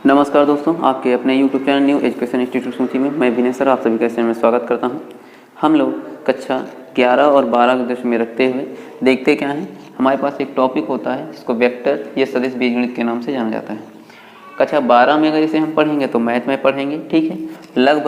नमस्कार दोस्तों, आपके अपने YouTube channel new education institute सूची में मैं विनय सर आप सभी का चैनल में स्वागत करता हूं। हम लोग कक्षा 11 और 12 को दृष्टि में रखते हुए देखते क्या है, हमारे पास एक टॉपिक होता है जिसको वेक्टर या सदिश बीजगणित के नाम से जाना जाता है। कक्षा 12 में अगर इसे हम पढ़ेंगे तो मैथ में पढ़ेंगे, ठीक है। लगभग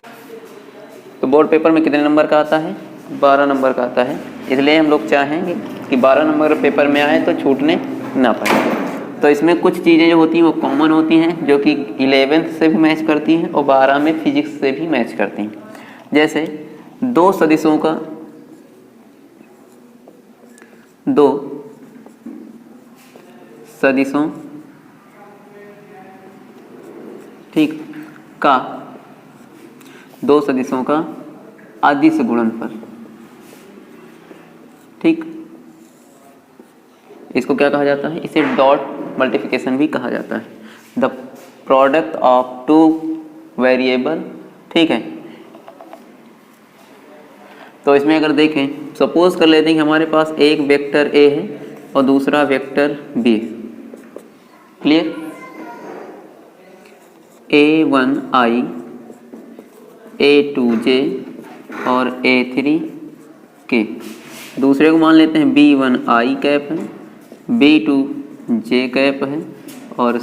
तो बोर्ड पेपर में कितने नंबर का आता है? 12 नंबर का आता है। इसलिए हम लोग चाहेंगे कि 12 नंबर पेपर में आए तो छूटने ना पाए। तो इसमें कुछ चीज़ें जो होती हैं वो कॉमन होती हैं, जो कि 11th से भी मैच करती हैं और 12 में फिजिक्स से भी मैच करती हैं। जैसे दो सदिशों दो सदिशों का अदिश गुणनफल, ठीक, इसको क्या कहा जाता है? इसे डॉट मल्टीप्लिकेशन भी कहा जाता है। The product of two variable, ठीक है। तो इसमें अगर देखें, सपोज कर लेते हैं कि हमारे पास एक वेक्टर ए है और दूसरा वेक्टर बी है। क्लियर? A1i, A2j और A3k। दूसरे को मान लेते हैं B1i कैप है, B2j कैप है और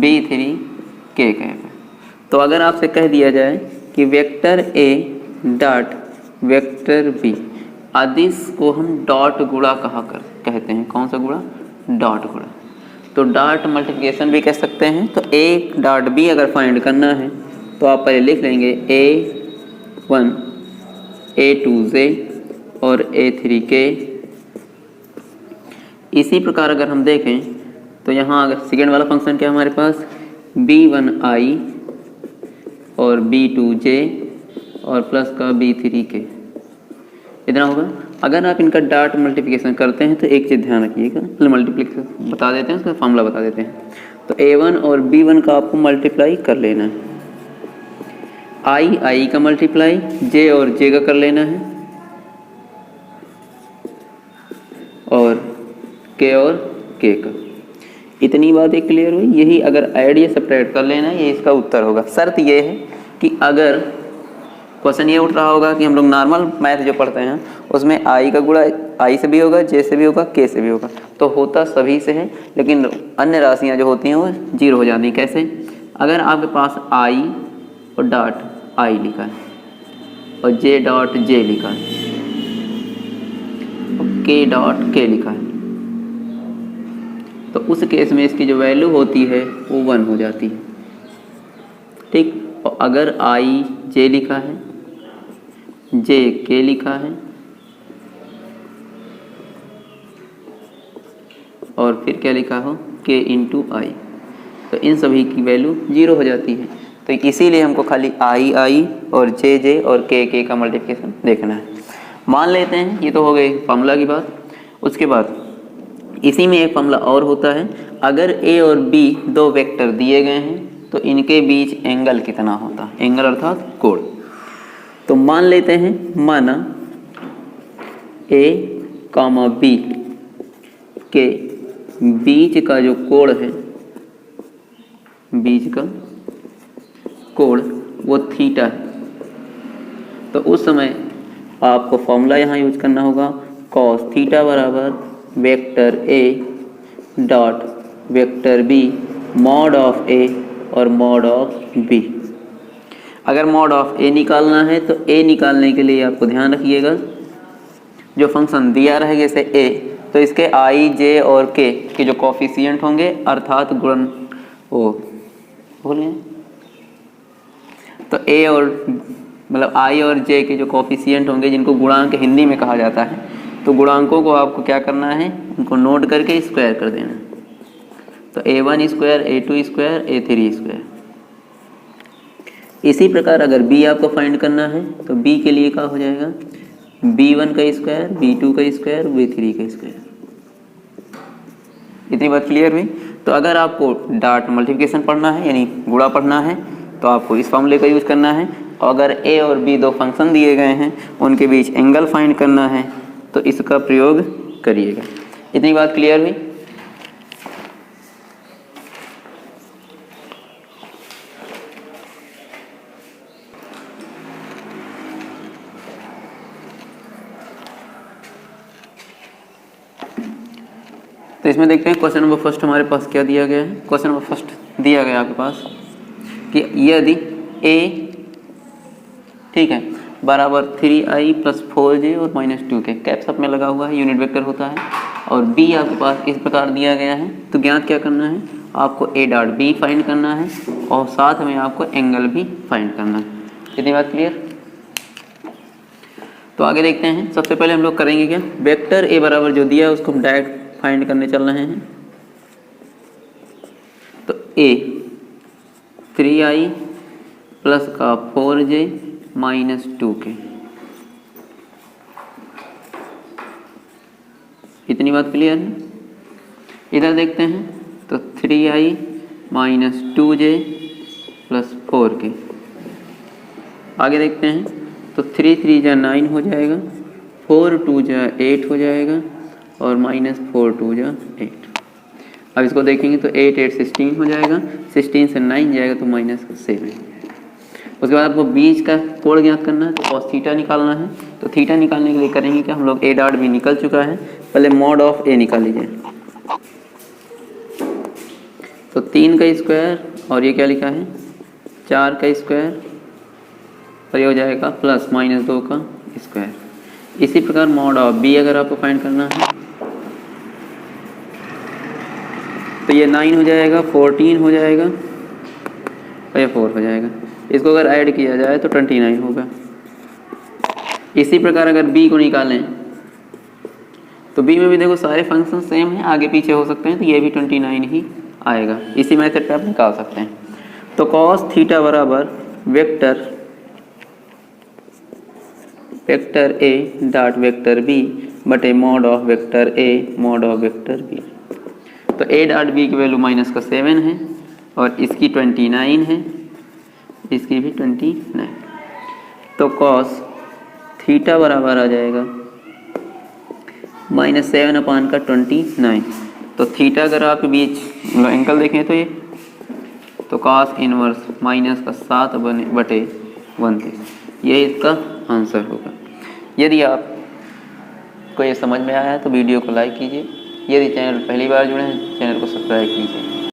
B3k कैप है। तो अगर आपसे कह दिया जाए कि vector A dot vector B, अदिश को हम डॉट गुणा कहते हैं। कौन सा गुणा? डॉट गुणा। तो डॉट मल्टीप्लिकेशन भी कह सकते हैं। तो A डॉट B अगर फाइंड करना है तो आप पहले लिख लेंगे A1 A2j और A3k। इसी प्रकार अगर हम देखें तो यहाँ अगर सेकेंड वाला फंक्शन क्या है हमारे पास, B1i और B2j और प्लस का B3k, इतना होगा। अगर आप इनका डॉट मल्टीप्लिकेशन करते हैं तो एक चीज़ ध्यान रखिएगा, मल्टीप्लिकेशन बता देते हैं, उसका फॉर्मूला बता देते हैं। तो A1 और B1 का आपको मल्टीप्लाई कर लेना है, I का मल्टीप्लाई J और J का कर लेना है और K और K का। इतनी बातें क्लियर हुई। यही अगर ऐड या सब्ट्रैक्ट कर लेना है, ये इसका उत्तर होगा। शर्त ये है कि अगर क्वेश्चन ये उठ रहा होगा कि हम लोग नॉर्मल मैथ जो पढ़ते हैं उसमें I का गुणा I से भी होगा, J से भी होगा, K से भी होगा, तो होता सभी से है, लेकिन अन्य राशियाँ जो होती हैं वो 0 हो जाती हैं। कैसे? अगर आपके पास I और डॉट I लिखा है और J डॉट J लिखा है और K डॉट K लिखा है, तो उस केस में इसकी जो वैल्यू होती है वो 1 हो जाती है, ठीक। और अगर I J लिखा है, J K लिखा है और फिर क्या लिखा हो, K इंटू I, तो इन सभी की वैल्यू 0 हो जाती है। तो इसीलिए हमको खाली I और J और K का मल्टीप्लिकेशन देखना है। मान लेते हैं, ये तो हो गई फॉर्मूला की बात। उसके बाद इसी में एक फॉर्मूला और होता है, अगर A और B दो वेक्टर दिए गए हैं तो इनके बीच एंगल कितना होता है? एंगल अर्थात कोण। तो मान लेते हैं, माना A, B के बीच का जो कोण है, बीच का कोण वो थीटा है। तो उस समय आपको फॉर्मूला यहाँ यूज करना होगा, कॉस थीटा बराबर vector A dot vector B mod of A और मॉड ऑफ B। अगर मॉड ऑफ A निकालना है तो A निकालने के लिए आपको ध्यान रखिएगा, जो फंक्शन दिया रहेगा जैसे A, तो इसके I, J और K के जो कॉफिशिएंट होंगे अर्थात गुणन तो A और मतलब I और J के जो कॉफिशिएंट होंगे, जिनको गुणांक हिंदी में कहा जाता है, तो गुणांकों को आपको क्या करना है, उनको नोट करके स्क्वायर कर देना है। तो A1 square, A2 square, A3 square. इसी प्रकार अगर B आपको फाइंड करना है तो B के लिए क्या हो जाएगा, B1 का स्क्वायर, B2 का स्क्वायर, B3 का स्क्वायर। इतनी बात क्लियर हुई। तो अगर आपको डॉट मल्टीप्लिकेशन पढ़ना है यानी गुणा पढ़ना है तो आपको इस फॉर्मूले का यूज करना है। और अगर A और B दो फंक्शन दिए गए हैं, उनके बीच एंगल फाइंड करना है तो इसका प्रयोग करिएगा। इतनी बात क्लियर हुई। तो इसमें देखते हैं क्वेश्चन नंबर फर्स्ट हमारे पास क्या दिया गया है। क्वेश्चन नंबर फर्स्ट दिया गया आपके पास कि यदि a ठीक है बराबर 3i + 4j और -2k कैप्स अप में लगा हुआ है, यूनिट वेक्टर होता है, और b आपके पास इस प्रकार दिया गया है, तो ज्ञात क्या करना है आपको a डॉट b फाइंड करना है और साथ में आपको एंगल भी फाइंड करना है। इतनी बात क्लियर। तो आगे देखते हैं। सबसे पहले हम लोग करेंगे क्या, वेक्टर a बराबर जो दिया है उसको हम डायरेक्ट फाइंड करने चल रहे हैं। तो a 3i प्लस का 4j -2k, इतनी बात क्लियर है। इधर देखते हैं तो 3i -2j + 4k। आगे देखते हैं तो 3 3 जा 9 हो जाएगा, 4 2 जा 8 हो जाएगा और -4 2 जा 8। अब इसको देखेंगे तो 8 8 16 हो जाएगा, 16 से 9 जाएगा तो -7। उसके बाद आपको बीच का कोण ज्ञात करना है, तो cos थीटा निकालना है। तो थीटा निकालने के लिए करेंगे क्या, हम लोग a डॉट b निकल चुका है, पहले mod ऑफ a निकाल लीजिए। तो 3 का स्क्वायर और ये क्या लिखा है 4 का स्क्वायर और ये हो जाएगा प्लस -2 का स्क्वायर। इसी प्रकार mod ऑफ b अगर आपको फाइंड करना है तो ये 9 हो जाएगा, 14 हो जाएगा और ये 4 हो जाएगा। इसको अगर ऐड किया जाए तो 29 होगा। इसी प्रकार अगर b को निकालें तो b में भी देखो सारे फंक्शन सेम हैं, आगे पीछे हो सकते हैं, तो ये भी 29 ही आएगा। इसी मेथड पे आप निकाल सकते हैं। तो cos थीटा बराबर vector a dot vector b बटे mod of vector a mod of vector b। तो a डॉट b की वैल्यू -7 है और इसकी 29 है, इसकी भी 29। तो cos थीटा बराबर आ जाएगा -7/29। तो थीटा अगर आप बीच एंगल देखें तो ये तो cos इनवर्स -7/31, ये इसका आंसर होगा। यदि आप को ये समझ में आया है तो वीडियो को लाइक कीजिए। यदि चैनल पहली बार जुड़े हैं चैनल को सब्सक्राइब कीजिए।